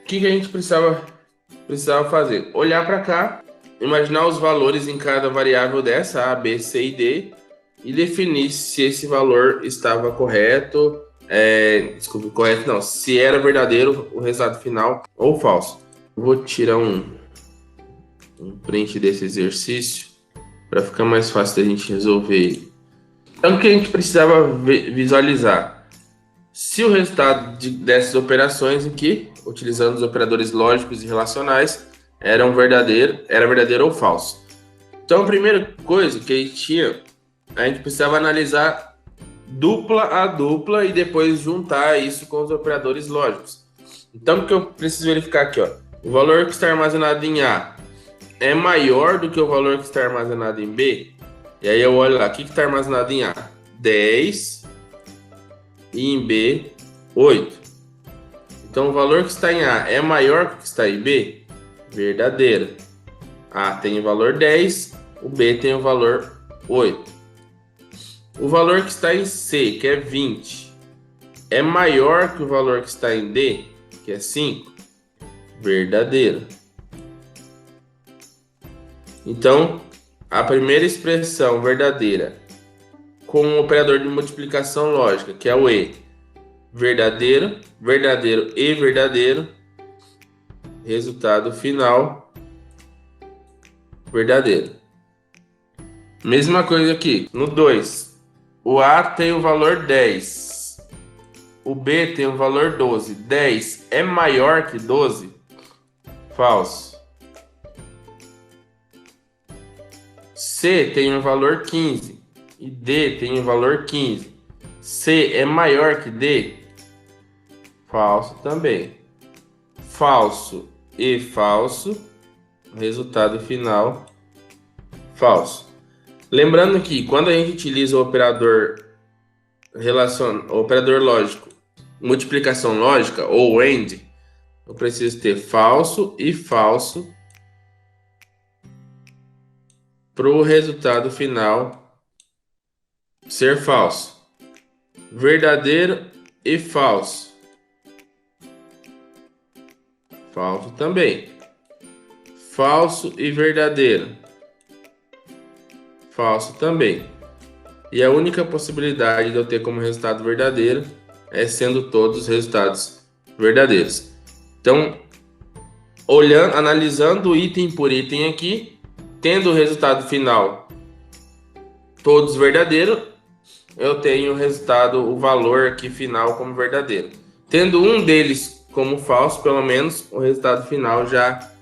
que a gente precisava fazer? Olhar para cá, imaginar os valores em cada variável dessa, A, B, C e D, e definir se esse valor estava correto, desculpa, correto não, se era verdadeiro o resultado final ou falso. Vou tirar um print desse exercício para ficar mais fácil da gente resolver. Então, o que a gente precisava visualizar? Se o resultado dessas operações aqui, utilizando os operadores lógicos e relacionais, era verdadeiro ou falso. Então, a primeira coisa que a gente precisava analisar dupla a dupla e depois juntar isso com os operadores lógicos. Então, o que eu preciso verificar aqui, ó, o valor que está armazenado em A é maior do que o valor que está armazenado em B? E aí eu olho lá, o que está armazenado em A? 10 e em B, 8. Então o valor que está em A é maior que o que está em B? Verdadeiro. A tem o valor 10, o B tem o valor 8. O valor que está em C, que é 20, é maior que o valor que está em D, que é 5? Verdadeiro. Então, a primeira expressão verdadeira com um operador de multiplicação lógica, que é o E, verdadeiro, verdadeiro e verdadeiro, resultado final, verdadeiro. Mesma coisa aqui, no 2, o A tem o valor 10, o B tem o valor 12, 10 é maior que 12? Falso. C tem o valor 15 e D tem o valor 15. C é maior que D? Falso também. Falso e falso. Resultado final, falso. Lembrando que quando a gente utiliza o operador lógico, multiplicação lógica ou AND, eu preciso ter falso e falso para o resultado final ser falso. Verdadeiro e falso. Falso também. Falso e verdadeiro. Falso também. E a única possibilidade de eu ter como resultado verdadeiro é sendo todos os resultados verdadeiros. Então, analisando item por item aqui, tendo o resultado final todos verdadeiros, eu tenho o resultado, o valor aqui final como verdadeiro. Tendo um deles como falso, pelo menos o resultado final já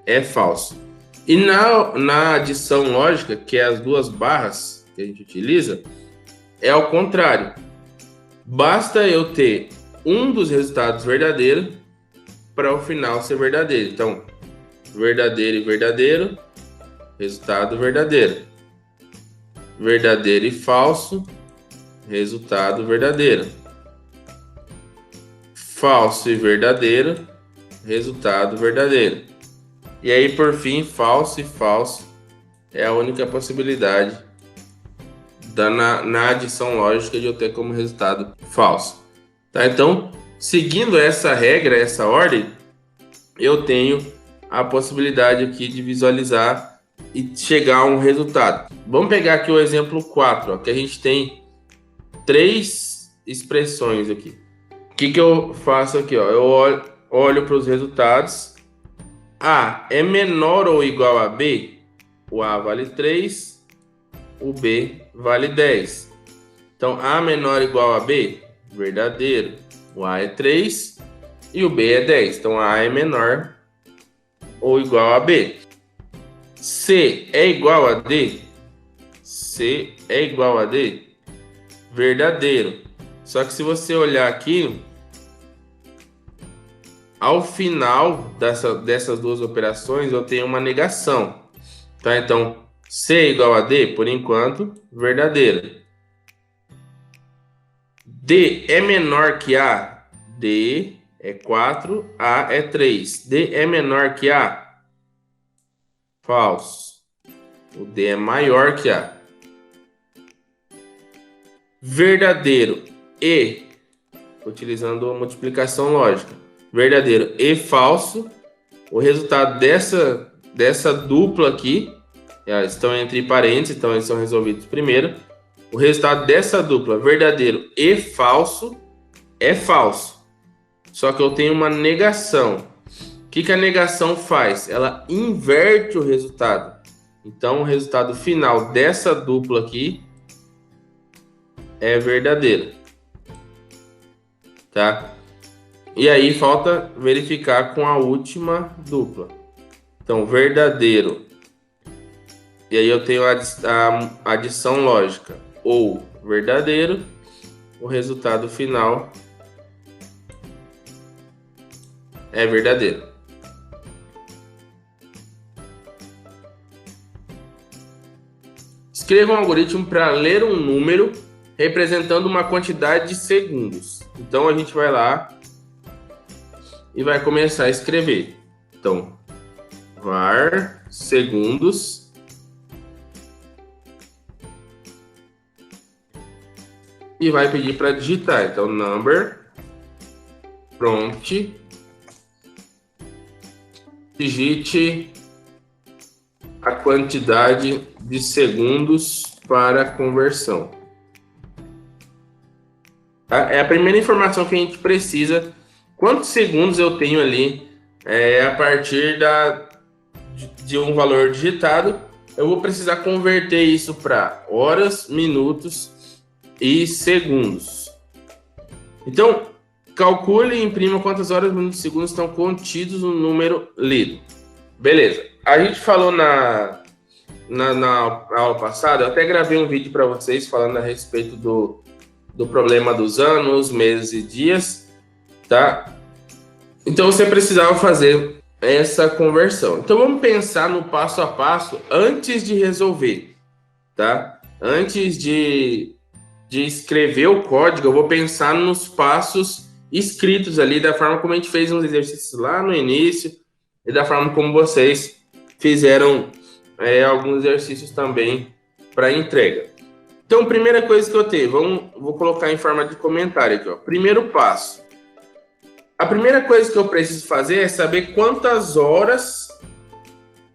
é falso. E na adição lógica, que é as duas barras que a gente utiliza, é ao contrário. Basta eu ter um dos resultados verdadeiro para o final ser verdadeiro. Então, verdadeiro e verdadeiro, resultado verdadeiro. Verdadeiro e falso, resultado verdadeiro. Falso e verdadeiro, resultado verdadeiro. E aí, por fim, falso e falso é a única possibilidade na adição lógica de eu ter como resultado falso. Tá? Então, seguindo essa regra, essa ordem, eu tenho a possibilidade aqui de visualizar e chegar a um resultado. Vamos pegar aqui o exemplo 4, ó, que a gente tem 3 expressões aqui. O que eu faço aqui? Ó? Eu olho para os resultados. A é menor ou igual a B? O A vale 3, o B vale 10. Então, A menor ou igual a B? Verdadeiro. O A é 3 e o B é 10. Então, A é menor ou igual a B. C é igual a D? C é igual a D? Verdadeiro. Só que se você olhar aqui, ao final dessas duas operações, eu tenho uma negação. Tá? Então, C é igual a D, por enquanto, verdadeiro. D é menor que A? D é 4, A é 3. D é menor que A? Falso. O D é maior que A. Verdadeiro. E, utilizando a multiplicação lógica. verdadeiro e falso. O resultado dessa dupla aqui, estão entre parênteses, então eles são resolvidos primeiro. O resultado dessa dupla, verdadeiro e falso, é falso. Só que eu tenho uma negação. O que a negação faz? Ela inverte o resultado. Então, o resultado final dessa dupla aqui é verdadeiro. Tá? E aí, falta verificar com a última dupla. Então, verdadeiro. E aí eu tenho a adição lógica. Ou verdadeiro. O resultado final é verdadeiro. Escreva um algoritmo para ler um número representando uma quantidade de segundos. Então a gente vai lá e vai começar a escrever. Então, var segundos e vai pedir para digitar. Então, number prompt digite a quantidade de segundos para conversão. Tá? É a primeira informação que a gente precisa. Quantos segundos eu tenho ali a partir de um valor digitado? Eu vou precisar converter isso para horas, minutos e segundos. Então, calcule e imprima quantas horas, minutos e segundos estão contidos no número lido. Beleza. A gente falou na aula passada, eu até gravei um vídeo para vocês falando a respeito do problema dos anos, meses e dias, tá? Então você precisava fazer essa conversão. Então vamos pensar no passo a passo antes de resolver, tá? Antes de escrever o código, eu vou pensar nos passos escritos ali, da forma como a gente fez uns exercícios lá no início e da forma como vocês fizeram alguns exercícios também para entrega. Então, primeira coisa que eu tenho, vou colocar em forma de comentário aqui, ó. Primeiro passo. A primeira coisa que eu preciso fazer é saber quantas horas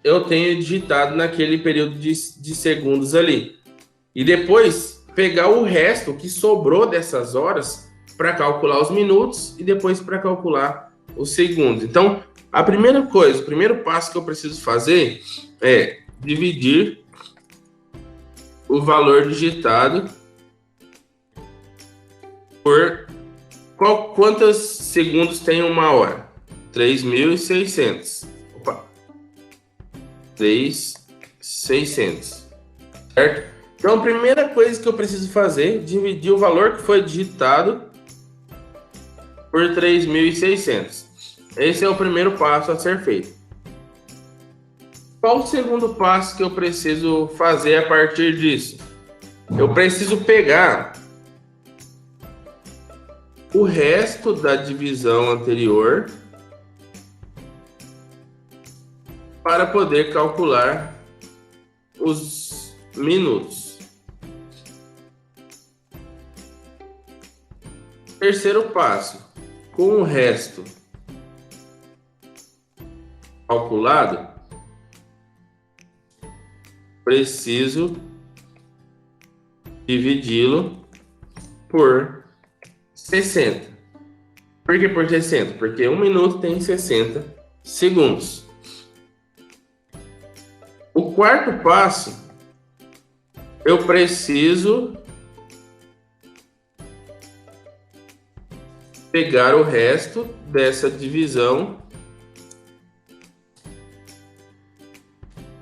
eu tenho digitado naquele período de segundos ali. E depois pegar o resto que sobrou dessas horas para calcular os minutos e depois para calcular os segundos. Então, a primeira coisa, o primeiro passo que eu preciso fazer é dividir o valor digitado por quantos segundos tem uma hora? 3.600. Opa. 3.600. Certo? Então, a primeira coisa que eu preciso fazer é dividir o valor que foi digitado por 3.600. Esse é o primeiro passo a ser feito. Qual o segundo passo que eu preciso fazer a partir disso? Eu preciso pegar o resto da divisão anterior para poder calcular os minutos. Terceiro passo, com o resto calculado, preciso dividi-lo por 60. Por que por 60? Porque 1 minuto tem 60 segundos. O quarto passo, eu preciso pegar o resto dessa divisão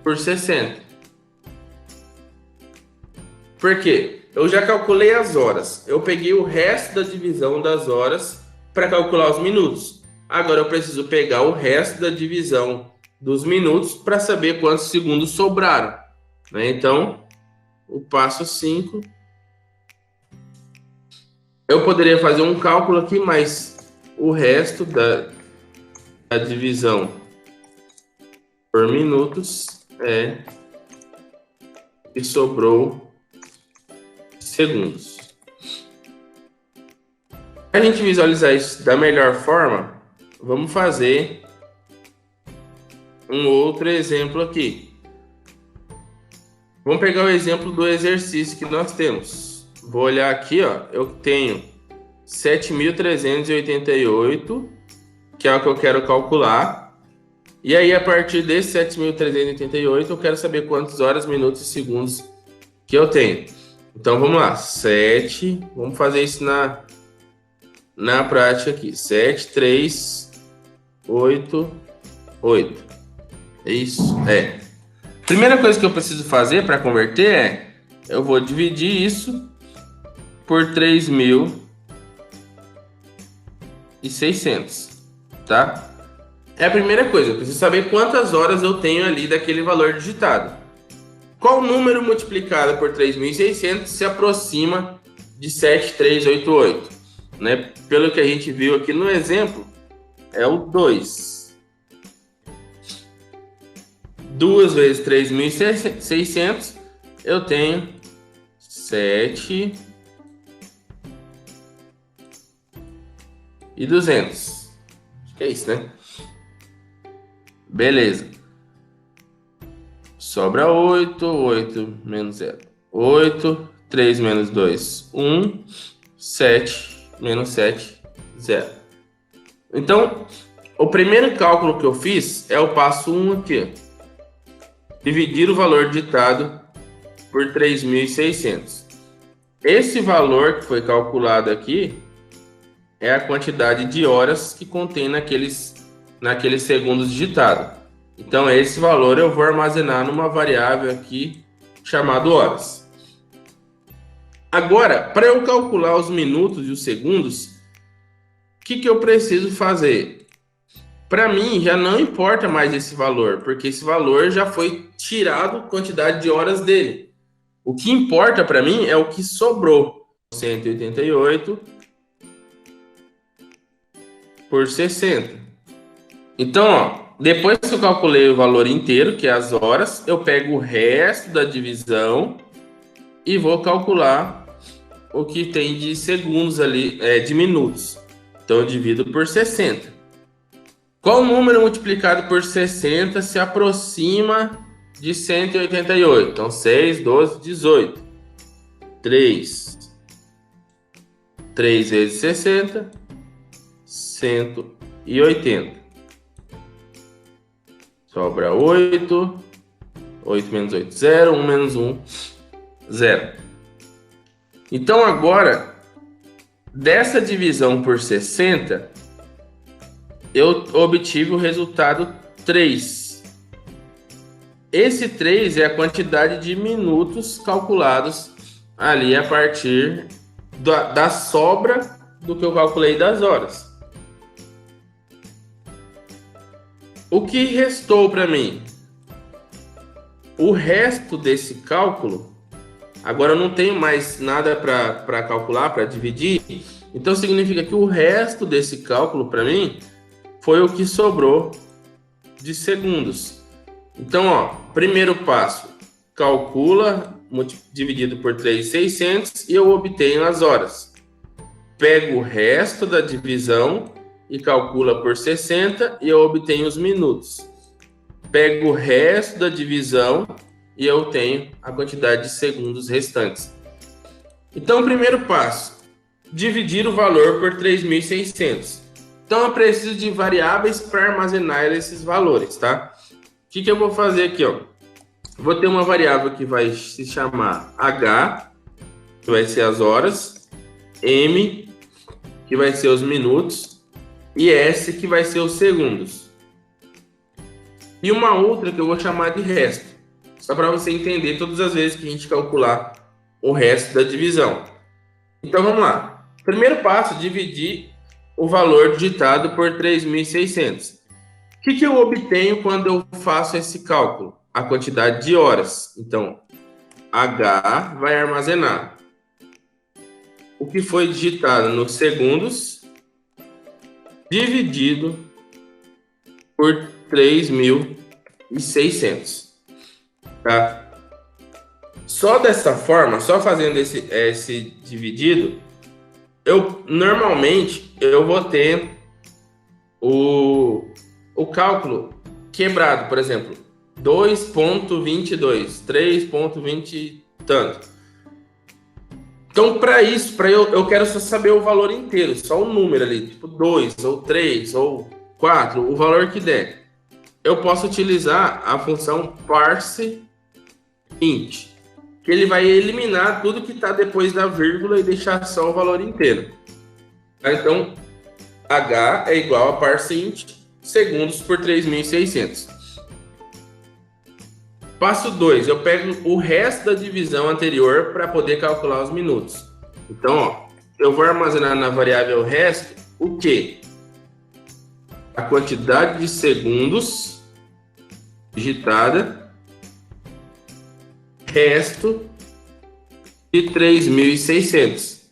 por 60. Por quê? Eu já calculei as horas. Eu peguei o resto da divisão das horas para calcular os minutos. Agora eu preciso pegar o resto da divisão dos minutos para saber quantos segundos sobraram. Né? Então, o passo 5. Eu poderia fazer um cálculo aqui, mas o resto da divisão por minutos é que sobrou segundos. Para a gente visualizar isso da melhor forma, vamos fazer um outro exemplo aqui. Vamos pegar o exemplo do exercício que nós temos. Vou olhar aqui, ó, eu tenho 7.388, que é o que eu quero calcular. E aí, a partir desse 7.388, eu quero saber quantas horas, minutos e segundos que eu tenho. Então, vamos lá. Vamos fazer isso na prática aqui. 7, 3, 8, 8. É isso? É. Primeira coisa que eu preciso fazer para converter eu vou dividir isso por 3.600, tá? É a primeira coisa, eu preciso saber quantas horas eu tenho ali daquele valor digitado. Qual número multiplicado por 3.600 se aproxima de 7.388? Né? Pelo que a gente viu aqui no exemplo, é o 2. 2 vezes 3.600, eu tenho 7.200. Acho que é isso, né? Beleza. Sobra 8, 8 menos 0. 8, 3 menos 2, 1, 7 menos 7, 0. Então, o primeiro cálculo que eu fiz é o passo 1 aqui. Dividir o valor digitado por 3.600. Esse valor que foi calculado aqui é a quantidade de horas que contém naqueles segundos digitados. Então, esse valor eu vou armazenar numa variável aqui chamada horas. Agora, para eu calcular os minutos e os segundos, o que eu preciso fazer? Para mim, já não importa mais esse valor, porque esse valor já foi tirado a quantidade de horas dele. O que importa para mim é o que sobrou. 188 por 60. Então, ó, depois que eu calculei o valor inteiro, que é as horas, eu pego o resto da divisão e vou calcular o que tem de segundos ali, de minutos. Então, eu divido por 60. Qual número multiplicado por 60 se aproxima de 188? Então, 6, 12, 18. 3 vezes 60, 180. Sobra 8. 8 menos 8, 0. 1 menos 1, 0. Então, agora, dessa divisão por 60, eu obtive o resultado 3. Esse 3 é a quantidade de minutos calculados ali a partir da sobra do que eu calculei das horas. O que restou para mim? O resto desse cálculo, agora eu não tenho mais nada para calcular, para dividir, então significa que o resto desse cálculo para mim foi o que sobrou de segundos. Então, ó, primeiro passo, calcula dividido por 3.600 e eu obtenho as horas. Pego o resto da divisão e calcula por 60 e eu obtenho os minutos. Pego o resto da divisão e eu tenho a quantidade de segundos restantes. Então, primeiro passo, dividir o valor por 3.600. Então, eu preciso de variáveis para armazenar esses valores, tá? O que eu vou fazer aqui, ó? Vou ter uma variável que vai se chamar H, que vai ser as horas, M, que vai ser os minutos, e S, que vai ser os segundos. E uma outra que eu vou chamar de resto, só para você entender todas as vezes que a gente calcular o resto da divisão. Então, vamos lá. Primeiro passo, dividir o valor digitado por 3.600. O que eu obtenho quando eu faço esse cálculo? A quantidade de horas. Então, H vai armazenar o que foi digitado nos segundos dividido por 3.600. Tá? Só dessa forma, só fazendo esse dividido, normalmente eu vou ter o cálculo quebrado, por exemplo, 2,22, 3,20 e tanto. Então, para isso, eu quero só saber o valor inteiro, só o número ali, tipo 2, ou 3, ou 4, o valor que der. Eu posso utilizar a função parse int, que ele vai eliminar tudo que está depois da vírgula e deixar só o valor inteiro. Então, h é igual a parse int segundos por 3.600. Passo 2, eu pego o resto da divisão anterior para poder calcular os minutos. Então, ó, eu vou armazenar na variável resto o quê? A quantidade de segundos digitada, resto de 3.600.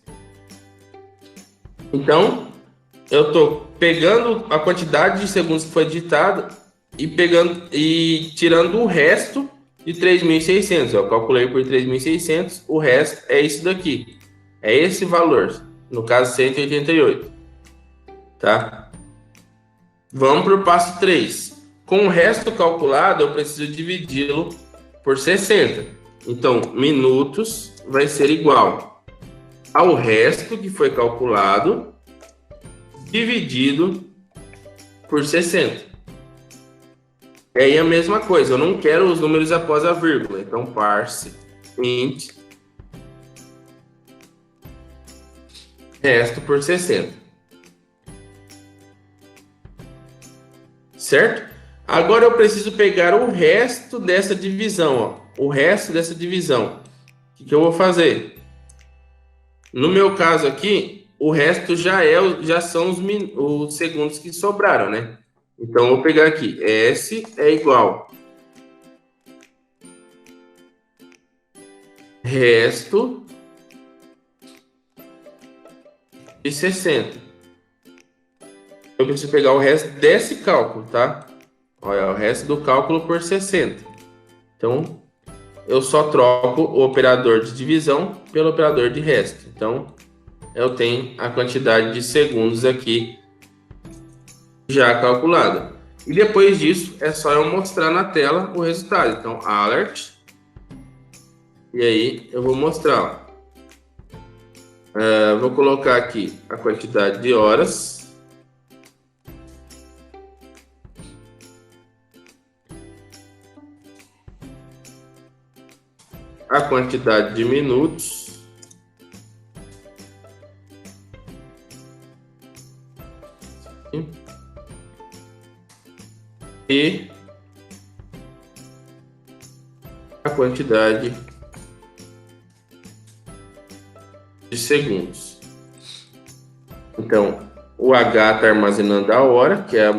Então, eu estou pegando a quantidade de segundos que foi digitada e tirando o resto de 3.600. Eu calculei por 3.600, o resto é isso daqui. É esse valor, no caso 188. Tá? Vamos para o passo 3. Com o resto calculado, eu preciso dividi-lo por 60. Então, minutos vai ser igual ao resto que foi calculado dividido por 60. E aí a mesma coisa, eu não quero os números após a vírgula. Então, parse int resto por 60. Certo? Agora eu preciso pegar o resto dessa divisão. Ó. O resto dessa divisão. O que eu vou fazer? No meu caso aqui, o resto já são os segundos que sobraram, né? Então, eu vou pegar aqui. S é igual resto de 60. Eu preciso pegar o resto desse cálculo, tá? Olha, o resto do cálculo por 60. Então, eu só troco o operador de divisão pelo operador de resto. Então, eu tenho a quantidade de segundos aqui já calculada. E depois disso, é só eu mostrar na tela o resultado. Então, alert. E aí, eu vou mostrar. Vou colocar aqui a quantidade de horas. A quantidade de minutos. E a quantidade de segundos. Então, o H está armazenando a hora, que é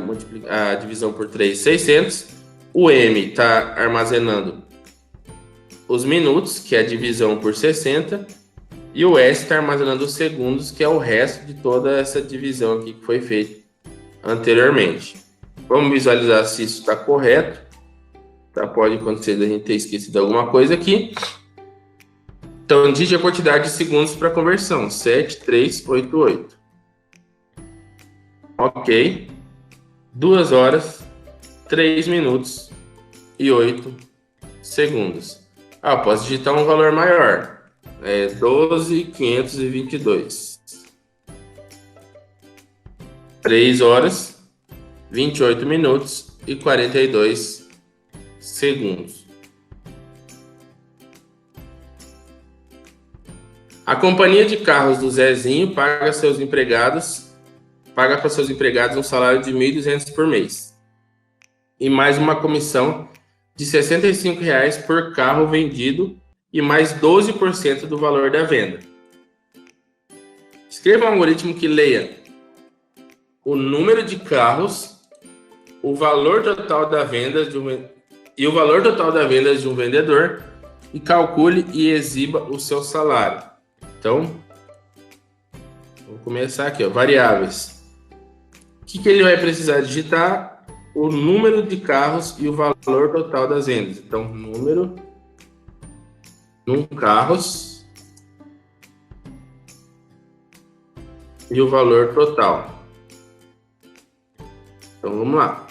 a divisão por 3.600. O M está armazenando os minutos, que é a divisão por 60. E o S está armazenando os segundos, que é o resto de toda essa divisão aqui que foi feita anteriormente. Vamos visualizar se isso está correto. Tá? Pode acontecer da gente ter esquecido alguma coisa aqui. Então, digite a quantidade de segundos para conversão. 7,388. Ok. 2 horas, 3 minutos e 8 segundos. Posso digitar um valor maior. 12.522. 3 horas, 28 minutos e 42 segundos. A companhia de carros do Zezinho paga para seus empregados um salário de R$ 1.200 por mês. E mais uma comissão de R$ 65 por carro vendido e mais 12% do valor da venda. Escreva um algoritmo que leia o número de carros, o valor total da venda e o valor total da venda de um vendedor e calcule e exiba o seu salário. Então, vou começar aqui, ó, variáveis. O que ele vai precisar digitar? O número de carros e o valor total das vendas. Então, número carros e o valor total. Então vamos lá.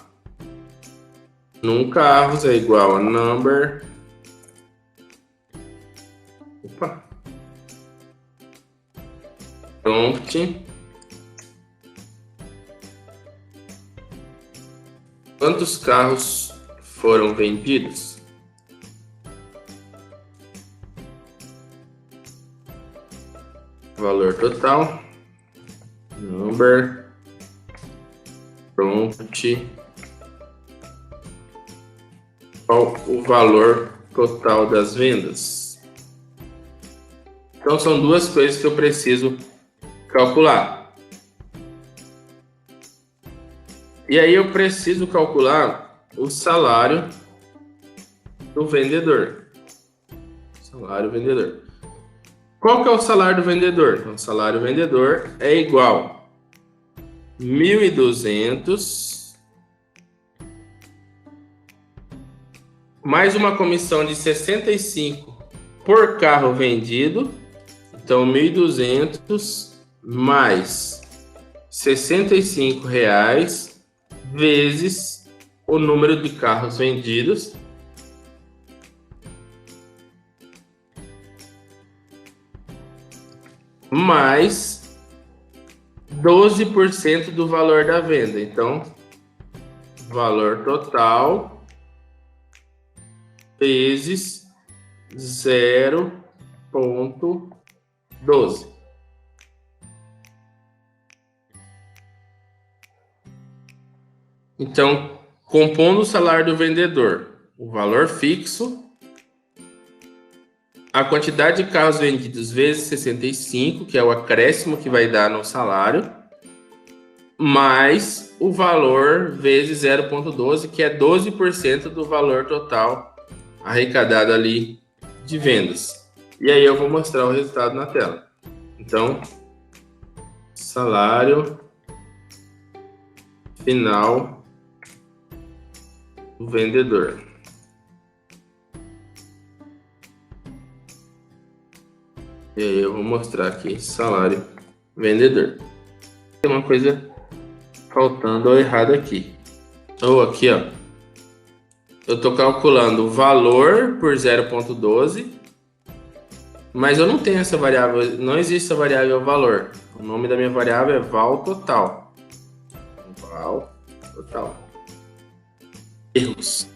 Num carros é igual a number. Opa. Prompt. Quantos carros foram vendidos? Valor total. Number. Prompt. Qual o valor total das vendas? Então são duas coisas que eu preciso calcular. E aí eu preciso calcular o salário do vendedor. Salário vendedor. Qual que é o salário do vendedor? Então, o salário do vendedor é igual a 1.200 mais uma comissão de 65 por carro vendido. Então, 1.200 mais R$ 65 vezes o número de carros vendidos, mais 12% do valor da venda. Então, valor total vezes 0,12. Então, compondo o salário do vendedor, o valor fixo, a quantidade de carros vendidos vezes 65, que é o acréscimo que vai dar no salário, mais o valor vezes 0,12, que é 12% do valor total arrecadado ali de vendas. E aí eu vou mostrar o resultado na tela. Então, salário final do vendedor. E aí eu vou mostrar aqui salário vendedor. Tem uma coisa faltando ou errado aqui. Ou aqui, ó. Eu estou calculando o valor por 0,12, mas eu não tenho essa variável, não existe essa variável valor. O nome da minha variável é val total. Val total. Erros.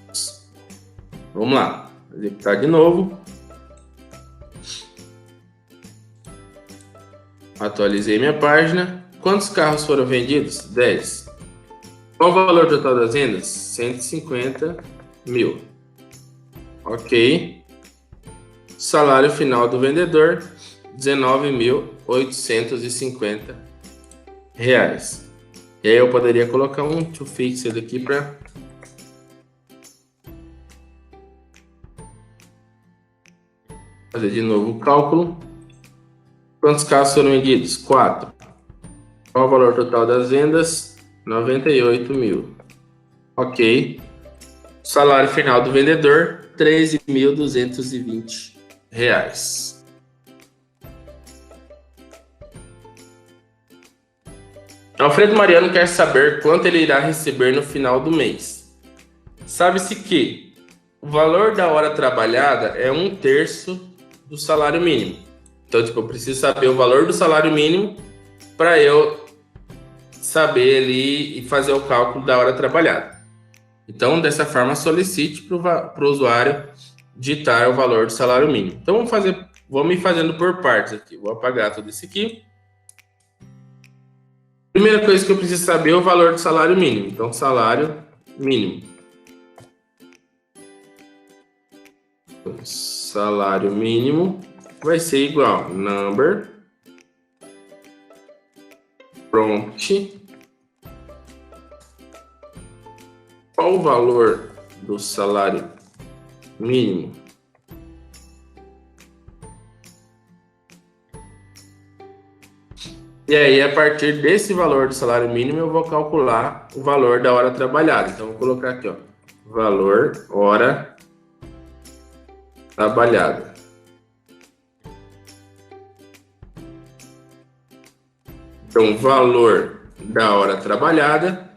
Vamos lá. Executar de novo. Atualizei minha página. Quantos carros foram vendidos? 10. Qual o valor total das vendas? 150 mil. Ok. Salário final do vendedor, R$19.850. E aí eu poderia colocar um to fixed aqui para fazer de novo o cálculo. Quantos carros foram vendidos? 4. Qual o valor total das vendas? 98 mil. Ok. Salário final do vendedor, R$13.220. Alfredo Mariano quer saber quanto ele irá receber no final do mês. Sabe-se que o valor da hora trabalhada é 1/3 do salário mínimo. Então, tipo, eu preciso saber o valor do salário mínimo para eu saber ali e fazer o cálculo da hora trabalhada. Então, dessa forma, solicite para o usuário digitar o valor do salário mínimo. Então, vamos ir fazendo por partes aqui. Vou apagar tudo isso aqui. Primeira coisa que eu preciso saber é o valor do salário mínimo. Então, salário mínimo. Salário mínimo vai ser igual number prompt. Qual o valor do salário mínimo? E aí, a partir desse valor do salário mínimo, eu vou calcular o valor da hora trabalhada. Então, vou colocar aqui, ó, valor hora trabalhada. Então, valor da hora trabalhada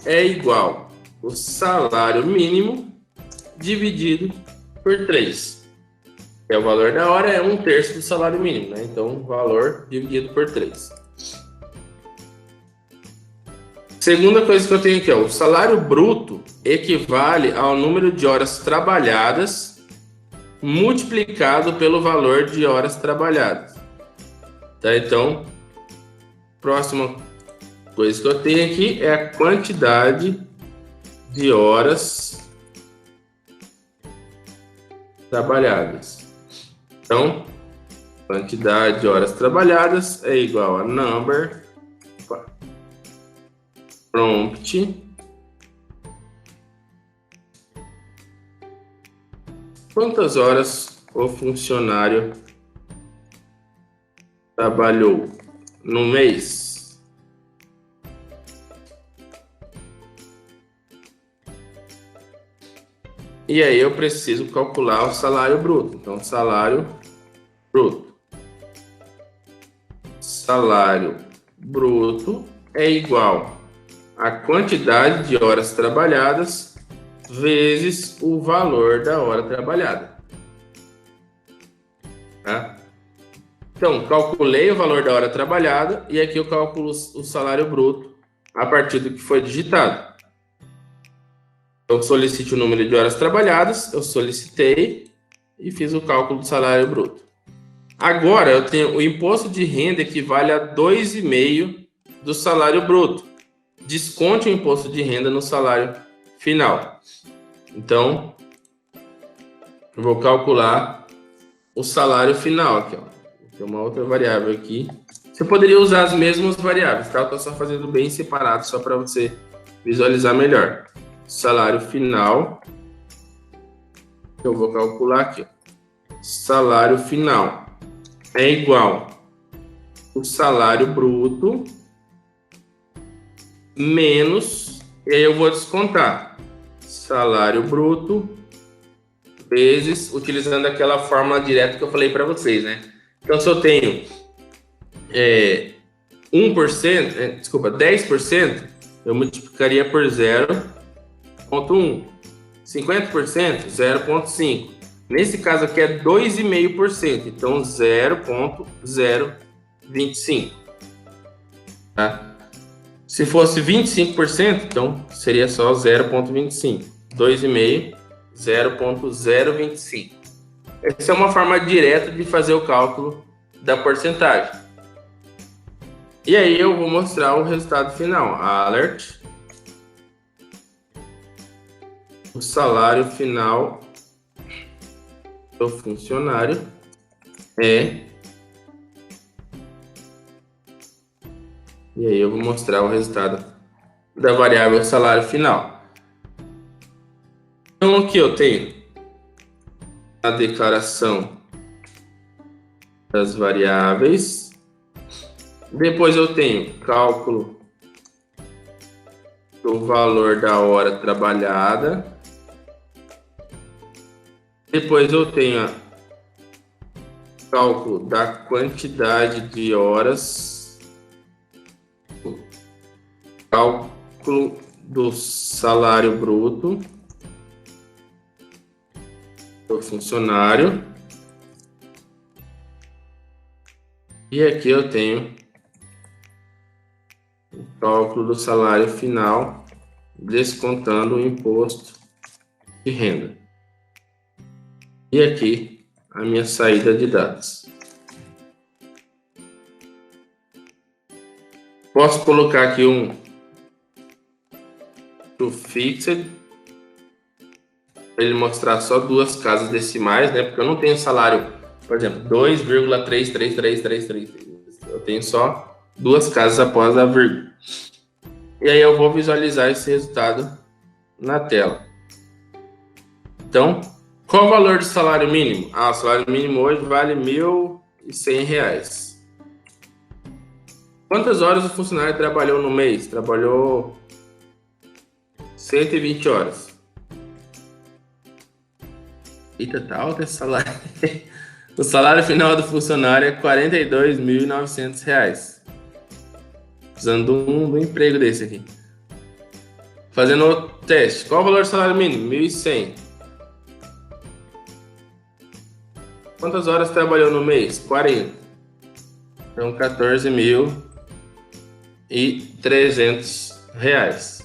é igual o salário mínimo dividido por 3. É o valor da hora, é 1/3 do salário mínimo, né? Então, valor dividido por 3. Segunda coisa que eu tenho aqui, ó, o salário bruto equivale ao número de horas trabalhadas multiplicado pelo valor de horas trabalhadas. Tá? Então, próxima coisa que eu tenho aqui é a quantidade de horas trabalhadas. Então, quantidade de horas trabalhadas é igual a number prompt quantas horas o funcionário trabalhou no mês. E aí eu preciso calcular o salário bruto. Então, salário bruto. Salário bruto é igual a quantidade de horas trabalhadas vezes o valor da hora trabalhada. Tá? Então, calculei o valor da hora trabalhada e aqui eu calculo o salário bruto a partir do que foi digitado. Então, solicite o número de horas trabalhadas, eu solicitei e fiz o cálculo do salário bruto. Agora, eu tenho o imposto de renda equivale a 2,5% do salário bruto. Desconte o imposto de renda no salário final. Então, eu vou calcular o salário final aqui, ó. Tem uma outra variável aqui. Você poderia usar as mesmas variáveis, tá? Eu estou só fazendo bem separado, só para você visualizar melhor. Salário final. Eu vou calcular aqui, ó. Salário final é igual o salário bruto menos, e aí eu vou descontar salário bruto vezes, utilizando aquela fórmula direta que eu falei para vocês, né? Então, se eu tenho 10%, eu multiplicaria por 0,1. 50%, 0,5. Nesse caso aqui é 2,5%, então 0,025. Tá? Se fosse 25%, então seria só 0,25. 2,5, 0,025. Essa é uma forma direta de fazer o cálculo da porcentagem. E aí eu vou mostrar o resultado final. Alert. O salário final do funcionário é... E aí eu vou mostrar o resultado da variável salário final. Então aqui eu tenho a declaração das variáveis. Depois eu tenho cálculo do valor da hora trabalhada. Depois eu tenho cálculo da quantidade de horas, cálculo do salário bruto do funcionário. E aqui eu tenho o cálculo do salário final, descontando o imposto de renda. E aqui a minha saída de dados. Posso colocar aqui um to fixed, para ele mostrar só duas casas decimais, né? Porque eu não tenho salário, por exemplo, 2,33333. Eu tenho só duas casas após a vírgula. E aí eu vou visualizar esse resultado na tela. Então, qual o valor do salário mínimo? O salário mínimo hoje vale R$ 1.100. Quantas horas o funcionário trabalhou no mês? Trabalhou 120 horas. Eita, tá alto esse salário. O salário final do funcionário é R$ 42.900. Precisando de um emprego desse aqui. Fazendo o teste. Qual o valor do salário mínimo? 1.100. Quantas horas trabalhou no mês? 40. Então, 14.300 reais.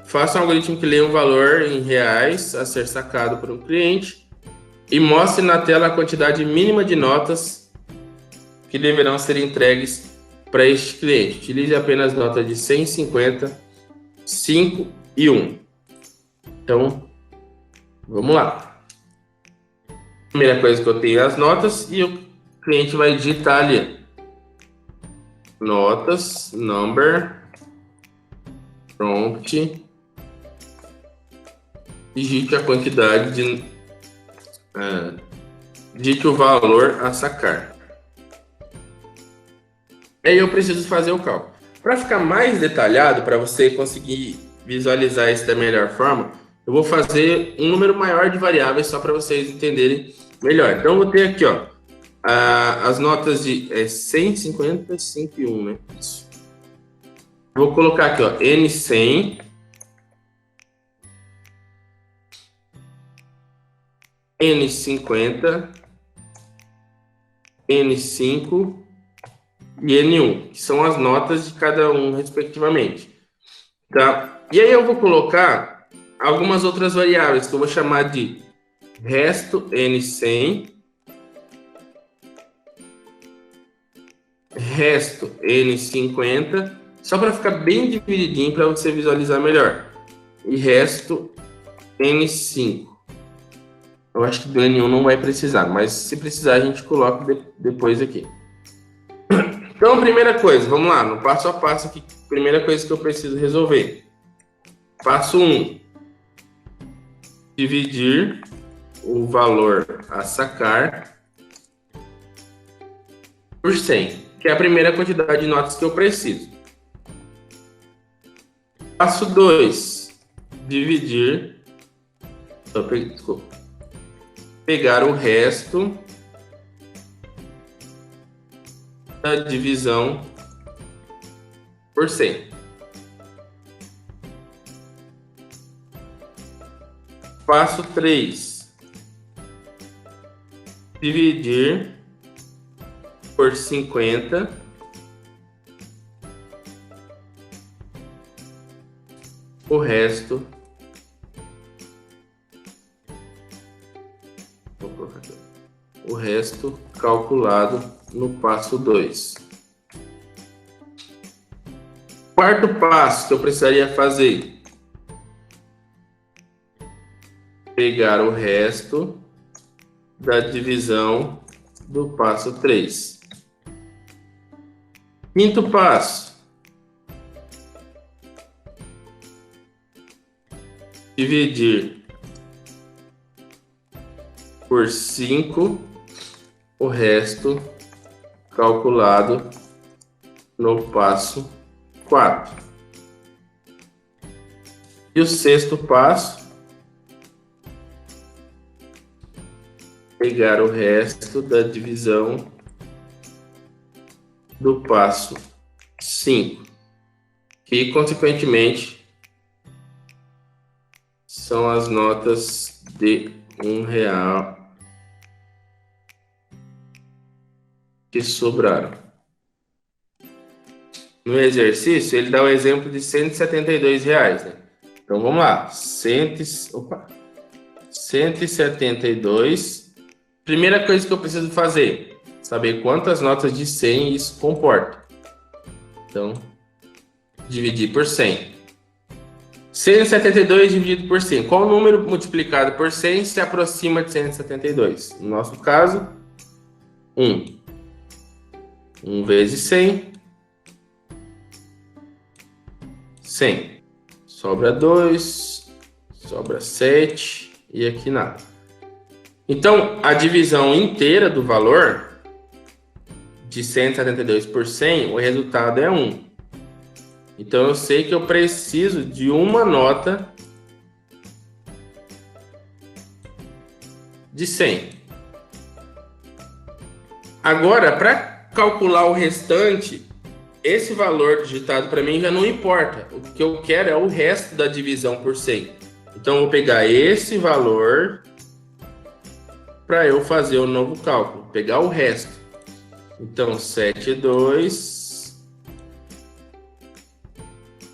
Faça um algoritmo que leia um valor em reais a ser sacado por um cliente e mostre na tela a quantidade mínima de notas que deverão ser entregues para este cliente. Utilize apenas notas de 100, 50, 5 e 1. Então, vamos lá. Primeira coisa que eu tenho é as notas e o cliente vai digitar ali. Notas, number, prompt, digite a quantidade de... digite o valor a sacar. Aí eu preciso fazer o cálculo. Para ficar mais detalhado, para você conseguir visualizar isso da melhor forma, eu vou fazer um número maior de variáveis só para vocês entenderem melhor. Então, eu vou ter aqui, ó, as notas de 100, 50, 5 e 1, né? Isso. Vou colocar aqui, ó, N100, N50, N5 e N1, que são as notas de cada um, respectivamente. Tá? E aí eu vou colocar algumas outras variáveis que eu vou chamar de resto N100, resto N50, só para ficar bem divididinho para você visualizar melhor. E resto N5. Eu acho que do N1 não vai precisar, mas se precisar a gente coloca depois aqui. Então, primeira coisa, vamos lá, no passo a passo aqui. Primeira coisa que eu preciso resolver. Passo 1. Dividir o valor a sacar por 100, que é a primeira quantidade de notas que eu preciso. Passo 2. Dividir... Desculpa. Pegar o resto da divisão por 100. Passo 3. Dividir por 50 o resto. Vou colocar aqui. O resto calculado no passo 2. Quarto passo que eu precisaria fazer: pegar o resto da divisão do passo 3. Quinto passo: dividir por 5 o resto calculado no passo 4. E o sexto passo: pegar o resto da divisão do passo 5, que consequentemente são as notas de R$1 que sobraram. No exercício, ele dá o exemplo de R$172, né? Então, vamos lá. 172. Primeira coisa que eu preciso fazer: saber quantas notas de 100 isso comporta. Então, dividir por 100. 172 dividido por 100. Qual número multiplicado por 100 se aproxima de 172? No nosso caso, 1. 1 vezes 100. 100. Sobra 2. Sobra 7. E aqui nada. Então, a divisão inteira do valor de 172 por 100, o resultado é 1. Então, eu sei que eu preciso de uma nota de 100. Agora, para calcular o restante, esse valor digitado para mim já não importa. O que eu quero é o resto da divisão por 100. Então, eu vou pegar esse valor para eu fazer o novo cálculo, pegar o resto. Então, 7,2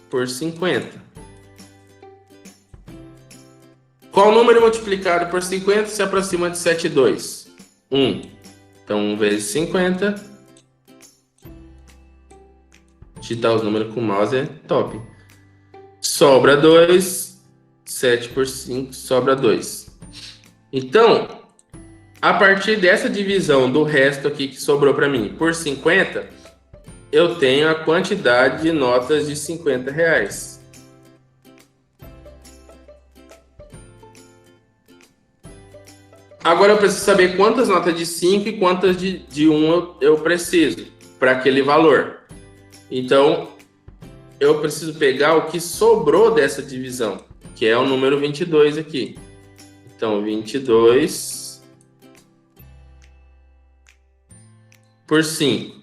por 50. Qual número multiplicado por 50 se aproxima de 7,2? 1. Então, 1 vezes 50. Digitar os números com o mouse é top. Sobra 2. 7 por 5 sobra 2. Então, a partir dessa divisão do resto aqui que sobrou para mim por 50, eu tenho a quantidade de notas de 50 reais. Agora eu preciso saber quantas notas de 5 e quantas de 1 eu preciso para aquele valor. Então, eu preciso pegar o que sobrou dessa divisão, que é o número 22 aqui. Então, 22 por 5.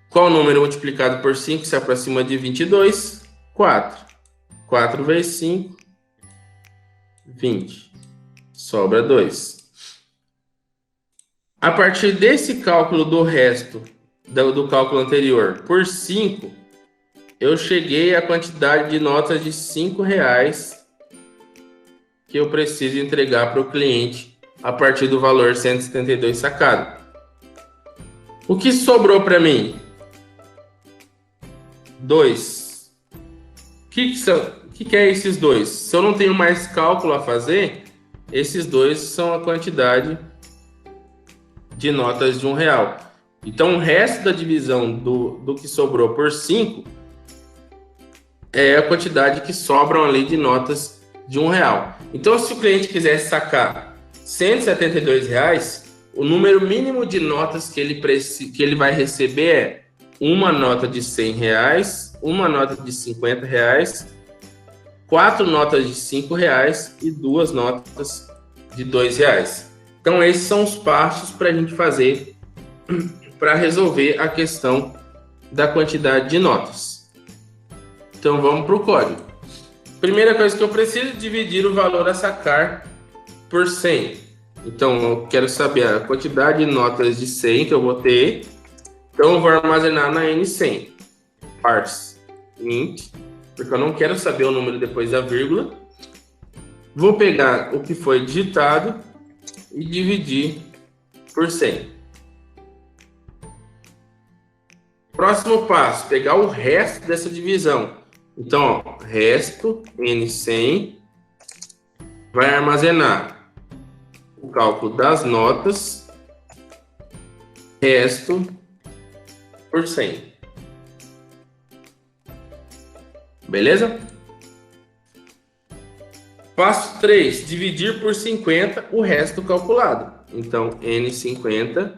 Qual número multiplicado por 5 se aproxima de 22? 4. 4 vezes 5, 20. Sobra 2. A partir desse cálculo do resto, do cálculo anterior, por 5, eu cheguei à quantidade de notas de 5 reais que eu preciso entregar para o cliente a partir do valor 172 sacado. O que sobrou para mim? 2. O que é esses 2? Se eu não tenho mais cálculo a fazer, esses 2 são a quantidade de notas de R$1. Então, o resto da divisão do que sobrou por 5 é a quantidade que sobram ali de notas de R$1. Então, se o cliente quiser sacar R$172, o número mínimo de notas que ele vai receber é uma nota de R$100, uma nota de R$50, 4 notas de R$5 e 2 notas de R$2. Então, esses são os passos para a gente fazer para resolver a questão da quantidade de notas. Então, vamos para o código. Primeira coisa que eu preciso é dividir o valor a sacar por 100. Então, eu quero saber a quantidade de notas de 100 que eu vou ter. Então, eu vou armazenar na N100. Parse int, porque eu não quero saber o número depois da vírgula. Vou pegar o que foi digitado e dividir por 100. Próximo passo, pegar o resto dessa divisão. Então, ó, resto N100 vai armazenar o cálculo das notas, resto por 100. Beleza? Passo 3, dividir por 50 o resto calculado. Então, N50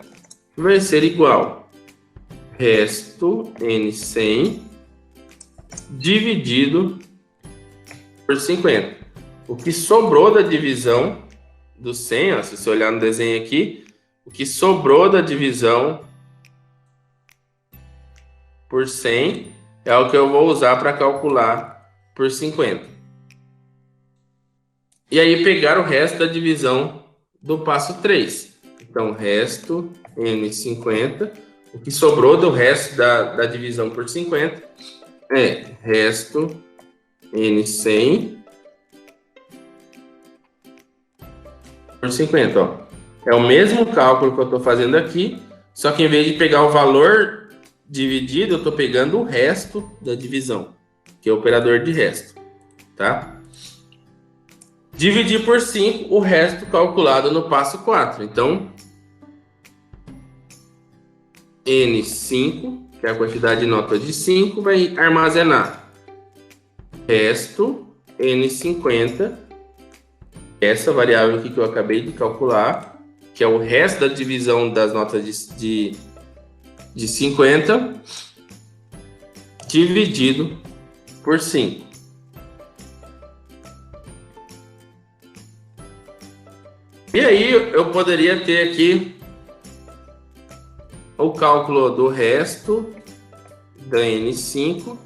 vai ser igual resto N100 dividido por 50. O que sobrou da divisão do 100, ó, se você olhar no desenho aqui, o que sobrou da divisão por 100 é o que eu vou usar para calcular por 50. E aí pegar o resto da divisão do passo 3. Então, resto N50, o que sobrou do resto da divisão por 50 é resto N100 por 50. Ó. É o mesmo cálculo que eu estou fazendo aqui, só que em vez de pegar o valor dividido, eu estou pegando o resto da divisão, que é o operador de resto. Tá? Dividir por 5 o resto calculado no passo 4. Então, N5, que é a quantidade de notas de 5, vai armazenar resto N50, essa variável aqui que eu acabei de calcular, que é o resto da divisão das notas de 50, dividido por 5. E aí eu poderia ter aqui o cálculo do resto da N5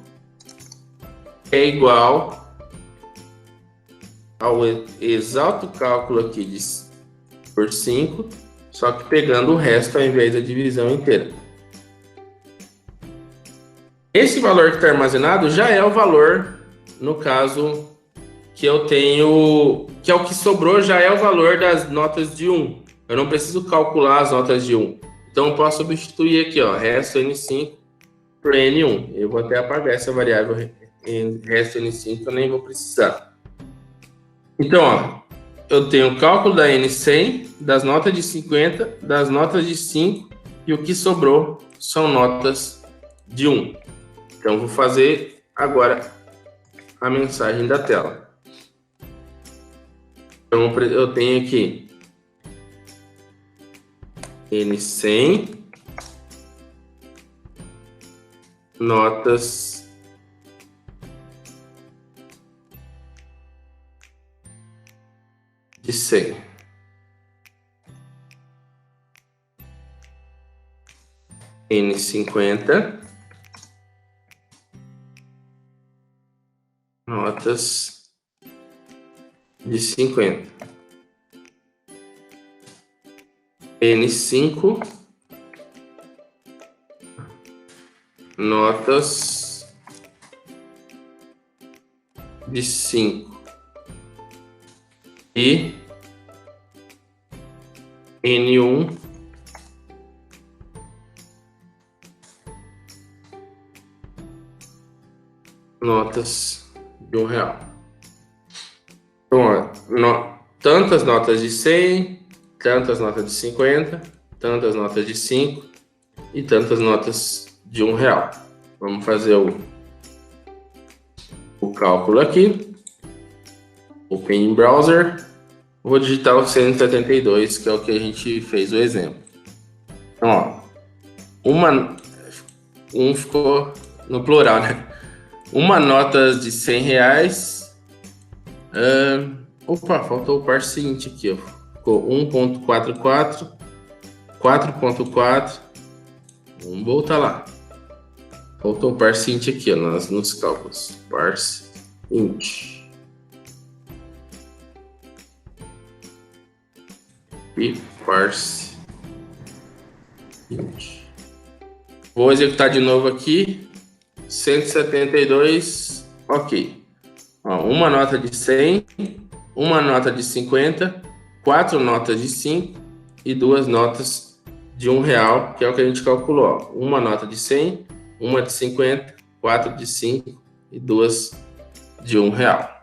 é igual ao exato cálculo aqui por 5, só que pegando o resto ao invés da divisão inteira. Esse valor que está armazenado já é o valor, no caso, que eu tenho, que é o que sobrou, já é o valor das notas de 1. Eu não preciso calcular as notas de 1. Então, eu posso substituir aqui, ó, resto N5 por N1. Eu vou até apagar essa variável resto N5, eu nem vou precisar. Então, ó, eu tenho o cálculo da N100, das notas de 50, das notas de 5, e o que sobrou são notas de 1. Então, vou fazer agora a mensagem da tela. Então, eu tenho aqui N100, notas de 100. N50, notas de 50. N5, notas de 5. E N1, notas de R$1. Então, ó, tantas notas de 100, tantas notas de 50, tantas notas de 5 e tantas notas de R$1. Vamos fazer o cálculo aqui. Open in Browser. Vou digitar o 172, que é o que a gente fez o exemplo. Então, ó, ficou no plural, né? Uma nota de R$100. Opa, faltou o par seguinte aqui, ó. Ficou 1.44, 4.4. Vamos voltar lá. Faltou o par seguinte aqui, ó, nos cálculos. Par seguinte. E parse. Vou executar de novo aqui. 172, ok. Ó, uma nota de 100, uma nota de 50, 4 notas de 5 e 2 notas de R$1, que é o que a gente calculou. Ó. Uma nota de 100, uma de 50, 4 de 5 e 2 de R$1.